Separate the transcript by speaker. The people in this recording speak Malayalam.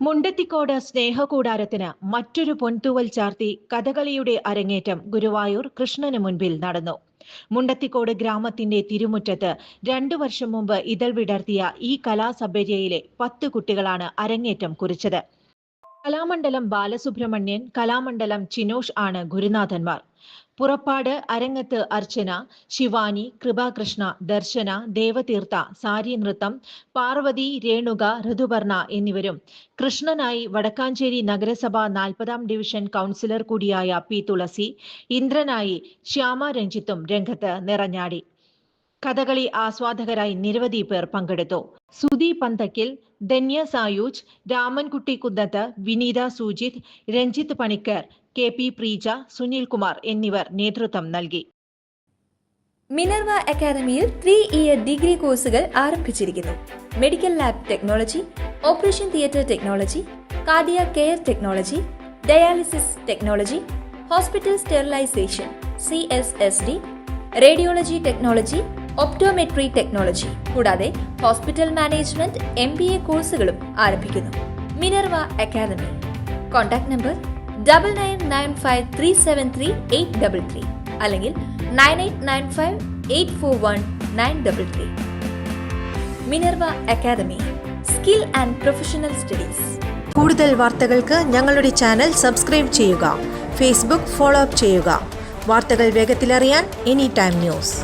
Speaker 1: മുണ്ടത്തിക്കോട് സ്നേഹകൂടാരത്തിന് മറ്റൊരു പൊൻതൂവൽ ചാർത്തി കഥകളിയുടെ അരങ്ങേറ്റം ഗുരുവായൂർ കൃഷ്ണന് മുൻപിൽ നടന്നു. മുണ്ടത്തിക്കോട് ഗ്രാമത്തിന്റെ തിരുമുറ്റത്ത് 2 വർഷം മുമ്പ് ഇതൾ വിടർത്തിയ ഈ കലാസഭ്യതയിലെ 10 കുട്ടികളാണ് അരങ്ങേറ്റം കുറിച്ചത്. കലാമണ്ഡലം ബാലസുബ്രഹ്മണ്യൻ, കലാമണ്ഡലം ചിനോഷ് ആണ് ഗുരുനാഥന്മാർ. പുറപ്പാട്, അരങ്ങത്ത് അർച്ചന, ശിവാനി, കൃപാകൃഷ്ണ, ദർശന, ദേവതീർത്ഥ, സാരി നൃത്തം, പാർവതി, രേണുക, ഋതുപർണ എന്നിവരും കൃഷ്ണനായി വടക്കാഞ്ചേരി നഗരസഭ 40-ാം ഡിവിഷൻ കൗൺസിലർ കൂടിയായ പി തുളസി, ഇന്ദ്രനായി ശ്യാമ രഞ്ജിത്തും രംഗത്ത് നിറഞ്ഞാടി. കഥകളി ആസ്വാദകരായി നിരവധി പേർ പങ്കെടുത്തു. സുധി പന്തക്കിൽ, ധന്യ സായൂജ്, രാമൻകുട്ടി കുന്നത്ത്, വിനീത സുജിത്, രഞ്ജിത്ത് പണിക്കർ, കെ പി പ്രീജ, സുനിൽകുമാർ എന്നിവർ നേതൃത്വം നൽകി.
Speaker 2: മിനർവ അക്കാദമിയിൽ 3-ഇയർ ഡിഗ്രി കോഴ്സുകൾ ആരംഭിച്ചിരിക്കുന്നു. Medical lab technology, operation theatre technology, cardiac care technology, dialysis technology, hospital sterilisation CSSD, radiology technology, optometry technology കൂടാതെ ഹോസ്പിറ്റൽ മാനേജ്മെന്റ് MBA കോഴ്സുകളും ആരംഭിക്കുന്നു. Minerva academy. കോൺടാക്ട് നമ്പർ 9995373833 അല്ലെങ്കിൽ 9895841933. Minerva Academy, skill and professional studies.
Speaker 3: കൂടുതൽ വാർത്തകൾക്ക് ഞങ്ങളുടെ ചാനൽ സബ്സ്ക്രൈബ് ചെയ്യുക. ഫേസ്ബുക്ക് ഫോളോ അപ്പ് ചെയ്യുക. വാർത്തകൾ വേഗത്തിലറിയാൻ എനി ടൈം ന്യൂസ്.